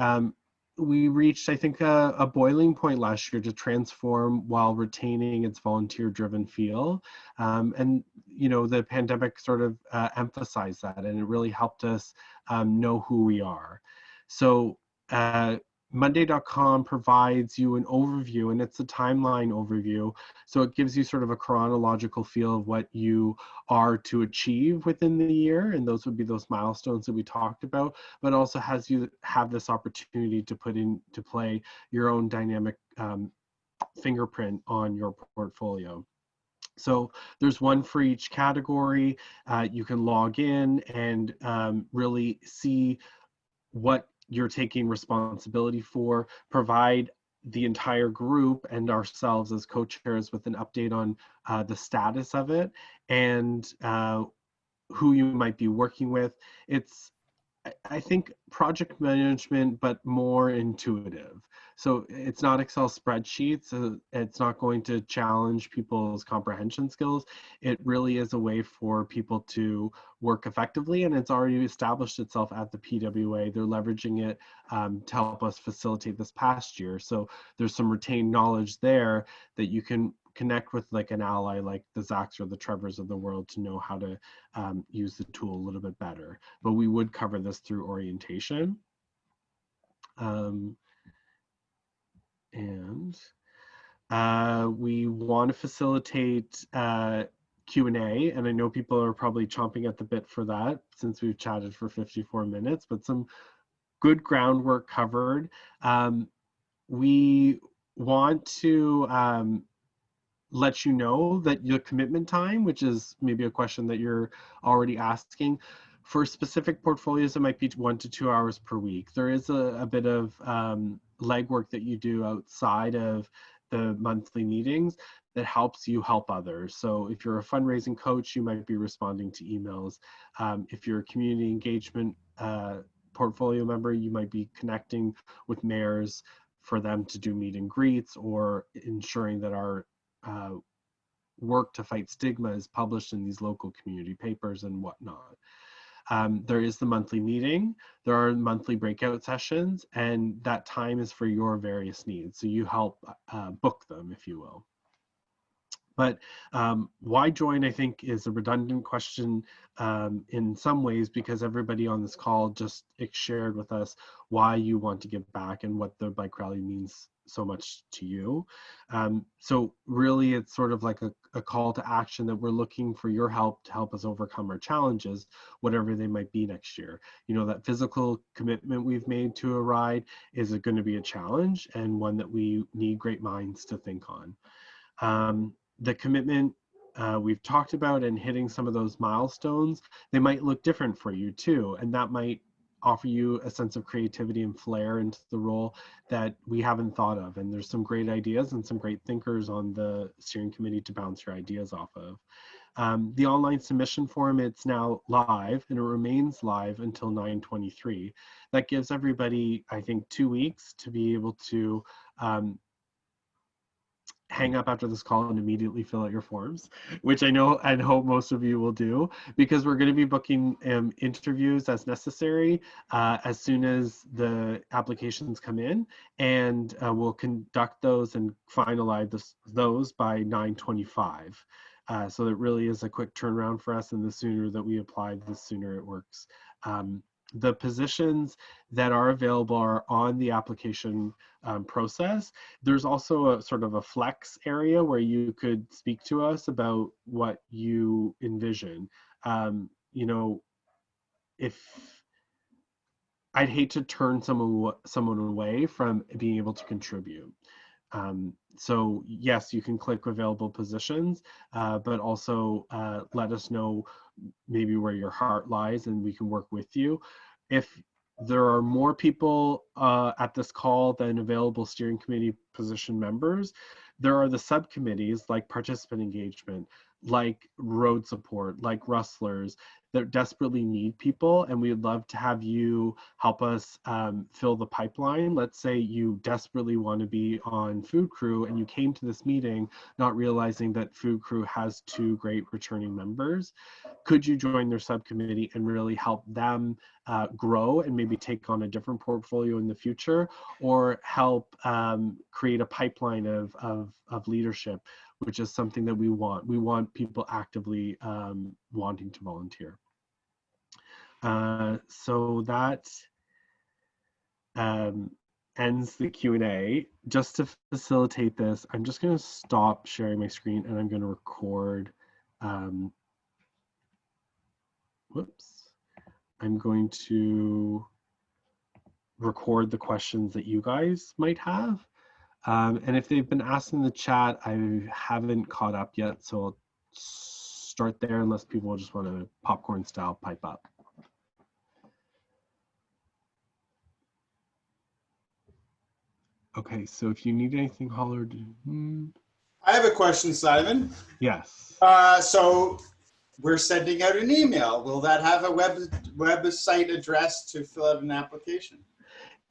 we reached, I think, a boiling point last year to transform while retaining its volunteer-driven feel. And, you know, the pandemic sort of emphasized that, and it really helped us know who we are. So Monday.com provides you an overview, and it's a timeline overview. So it gives you sort of a chronological feel of what you are to achieve within the year, and those would be those milestones that we talked about, but also has you have this opportunity to put into play your own dynamic fingerprint on your portfolio. So there's one for each category. You can log in and really see what you're taking responsibility for, provide the entire group and ourselves as co-chairs with an update on the status of it and who you might be working with. It's, I think, project management, but more intuitive. So it's not Excel spreadsheets. It's not going to challenge people's comprehension skills. It really is a way for people to work effectively, and it's already established itself at the PWA. They're leveraging it to help us facilitate this past year. So there's some retained knowledge there that you can connect with, like an ally like the Zachs or the Trevors of the world, to know how to use the tool a little bit better. But we would cover this through orientation. And we want to facilitate Q&A, and I know people are probably chomping at the bit for that since we've chatted for 54 minutes, but some good groundwork covered. We want to let you know that your commitment time, which is maybe a question that you're already asking, for specific portfolios, it might be 1 to 2 hours per week. There is a bit of legwork that you do outside of the monthly meetings that helps you help others. So if you're a fundraising coach, you might be responding to emails. If you're a community engagement portfolio member, you might be connecting with mayors for them to do meet and greets, or ensuring that our work to fight stigma is published in these local community papers and whatnot. There is the monthly meeting, there are monthly breakout sessions, and that time is for your various needs. So you help book them, if you will. But why join, I think, is a redundant question in some ways, because everybody on this call just shared with us why you want to give back and what the bike rally means so much to you. So really, it's sort of like a call to action that we're looking for your help to help us overcome our challenges, whatever they might be next year. You know, that physical commitment we've made to a ride is going to be a challenge, and one that we need great minds to think on. The commitment we've talked about, and hitting some of those milestones, they might look different for you too, and that might offer you a sense of creativity and flair into the role that we haven't thought of. And there's some great ideas and some great thinkers on the steering committee to bounce your ideas off of. The online submission form, it's now live and it remains live until 9/23. That gives everybody, I think, 2 weeks to be able to hang up after this call and immediately fill out your forms, which I know and hope most of you will do, because we're going to be booking interviews as necessary as soon as the applications come in, and we'll conduct those and finalize those by 9/25. So it really is a quick turnaround for us, and the sooner that we apply, the sooner it works. The positions that are available are on the application process. There's also a sort of a flex area where you could speak to us about what you envision. You know, if I'd hate to turn someone away from being able to contribute. So yes, you can click available positions, but also let us know maybe where your heart lies and we can work with you. If there are more people at this call than available steering committee position members, there are the subcommittees like participant engagement, like road support, like rustlers that desperately need people, and we'd love to have you help us fill the pipeline. Let's say you desperately want to be on food crew and you came to this meeting not realizing that food crew has 2 great returning members. Could you join their subcommittee and really help them grow and maybe take on a different portfolio in the future, or help create a pipeline of leadership, which is something that we want. We want people actively wanting to volunteer. So that ends the Q&A. Just to facilitate this, I'm just going to stop sharing my screen and I'm going to record. Whoops. I'm going to record the questions that you guys might have. And if they've been asked in the chat, I haven't caught up yet, so I'll start there unless people just want to popcorn style pipe up. Okay, so if you need anything, holler. I have a question, Simon. Yes. So we're sending out an email. Will that have a website address to fill out an application?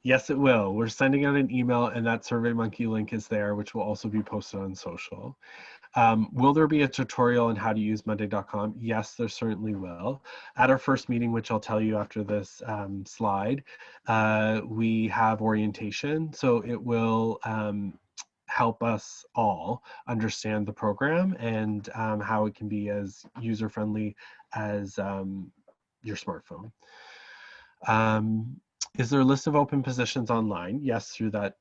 Yes, it will. We're sending out an email, and that SurveyMonkey link is there, which will also be posted on social. Will there be a tutorial on how to use Monday.com? Yes, there certainly will. At our first meeting, which I'll tell you after this slide, we have orientation. So it will help us all understand the program and how it can be as user-friendly as your smartphone. Is there a list of open positions online? Yes, through that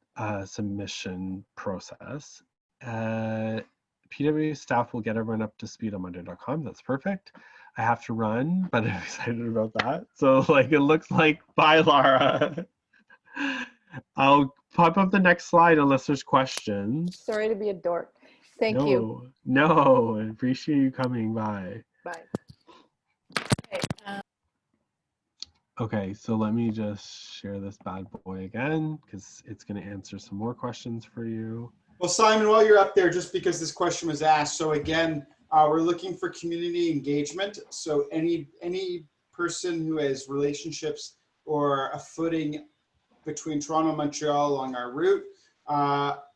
submission process. PW staff will get everyone up to speed on Monday.com. That's perfect. I have to run, but I'm excited about that. So like, it looks like, bye, Lara. I'll pop up the next slide unless there's questions. Sorry to be a dork. Thank you. No, I appreciate you coming by. Bye. Okay, so let me just share this bad boy again because it's going to answer some more questions for you. Well, Simon, while you're up there, just because this question was asked, so again, we're looking for community engagement. So any person who has relationships or a footing between Toronto and Montreal along our route,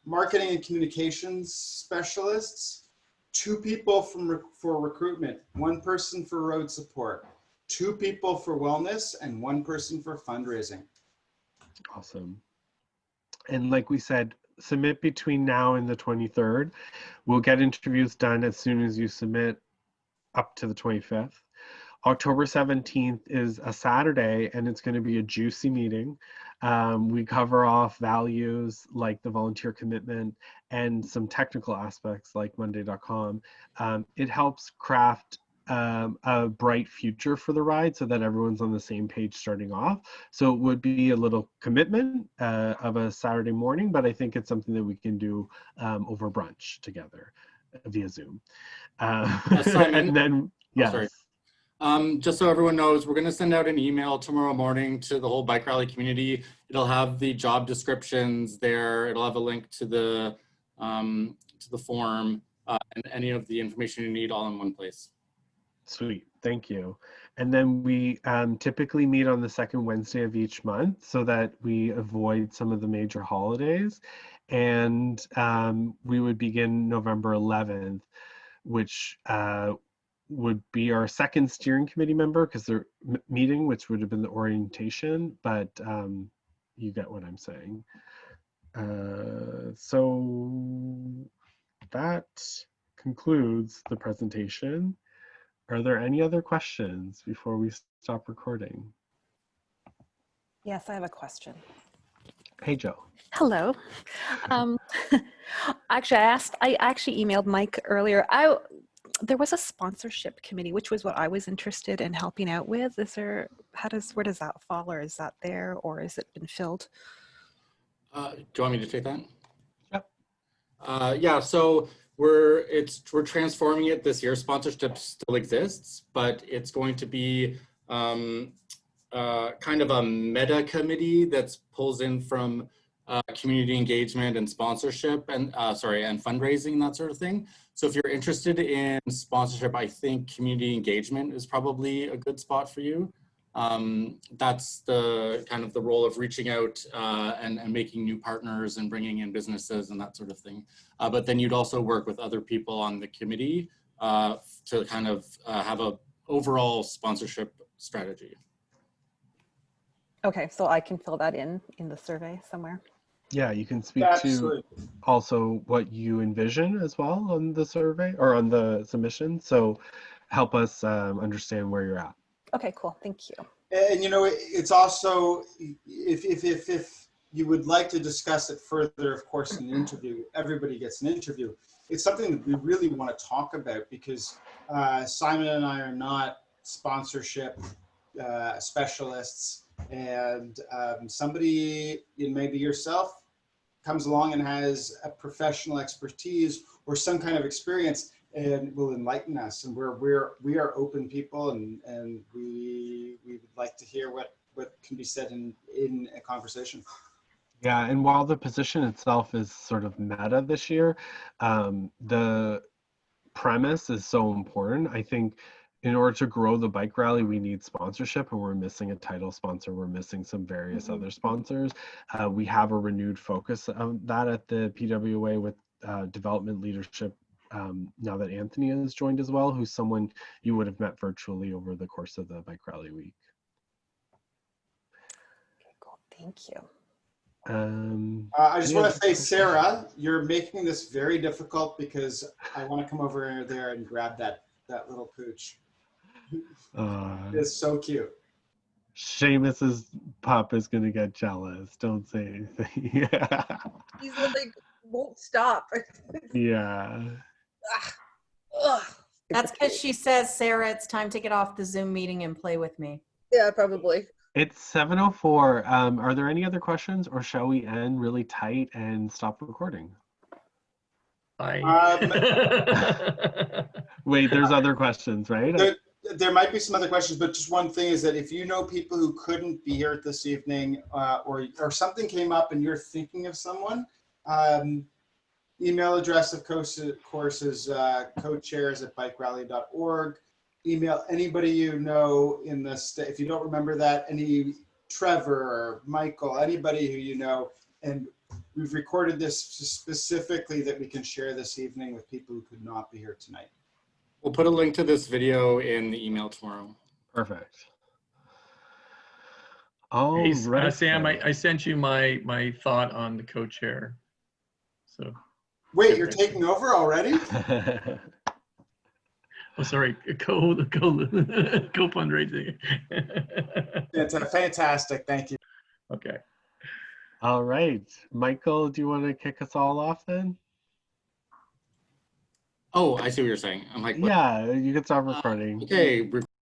marketing and communications specialists, 2 people for recruitment, 1 person for road support, 2 people for wellness, and 1 person for fundraising. Awesome. And like we said, submit between now and the 23rd. We'll get interviews done as soon as you submit up to the 25th. October 17th is a Saturday, and it's going to be a juicy meeting. We cover off values like the volunteer commitment and some technical aspects like Monday.com. It helps craft a bright future for the ride so that everyone's on the same page starting off. So it would be a little commitment of a Saturday morning, but I think it's something that we can do over brunch together via Zoom. And then, yes. Sorry. Just so everyone knows, we're going to send out an email tomorrow morning to the whole bike rally community. It'll have the job descriptions there. It'll have a link to the form. and any of the information you need all in one place. Sweet, thank you. And then we typically meet on the second Wednesday of each month so that we avoid some of the major holidays. And we would begin November 11th, which would be our second steering committee member because they're meeting, which would have been the orientation, but you get what I'm saying. So that concludes the presentation. Are there any other questions before we stop recording? Yes, I have a question. Hey, Joe. Hello. Actually, I actually emailed Mike earlier. There was a sponsorship committee, which was what I was interested in helping out with. Where does that fall, or is that there, or has it been filled? Do you want me to take that? Yep. Yeah, so we're transforming it this year. Sponsorship still exists, but it's going to be kind of a meta committee that pulls in from community engagement and sponsorship and and fundraising, that sort of thing. So if you're interested in sponsorship, I think community engagement is probably a good spot for you. That's the kind of the role of reaching out and making new partners and bringing in businesses and that sort of thing. But then you'd also work with other people on the committee to kind of have a overall sponsorship strategy. Okay, so I can fill that in the survey somewhere. Yeah, you can speak to also what you envision as well on the survey or on the submission. So help us understand where you're at. Okay, cool. Thank you. And you know, it's also, if you would like to discuss it further, of course, in an interview, everybody gets an interview. It's something that we really want to talk about because Simon and I are not sponsorship specialists, and somebody, maybe yourself, comes along and has a professional expertise or some kind of experience and will enlighten us. And we are open people, and we would like to hear what can be said in a conversation. Yeah, and while the position itself is sort of meta this year, the premise is so important. I think in order to grow the bike rally, we need sponsorship, and we're missing a title sponsor. We're missing some various other sponsors. We have a renewed focus of that at the PWA with development leadership now that Anthony has joined as well, who's someone you would have met virtually over the course of the bike rally week. Okay, cool. Thank you. I just want to say, Sarah, you're making this very difficult because I want to come over there and grab that little pooch. It's so cute. Seamus's pup is gonna get jealous. Don't say anything. He's like won't stop. Yeah. Ugh. That's because she says, Sarah, it's time to get off the Zoom meeting and play with me. Yeah, probably. It's 7:04. Are there any other questions, or shall we end really tight and stop recording? Wait, there's other questions, right? There might be some other questions, but just one thing is that if you know people who couldn't be here this evening, or something came up and you're thinking of someone, email address of course is co-chairs@bikerally.org. Email anybody you know in the state. If you don't remember that, any Trevor, Michael, anybody who you know, and we've recorded this specifically that we can share this evening with people who could not be here tonight. We'll put a link to this video in the email tomorrow. Perfect. Oh, Hey, right. Sam, I sent you my thought on the co-chair. So. Wait, you're taking over already? Oh, sorry, co-fundraising. It's fantastic, thank you. Okay. All right, Michael, do you want to kick us all off then? Oh, I see what you're saying. I'm like, what? Yeah, you can start recording. Okay.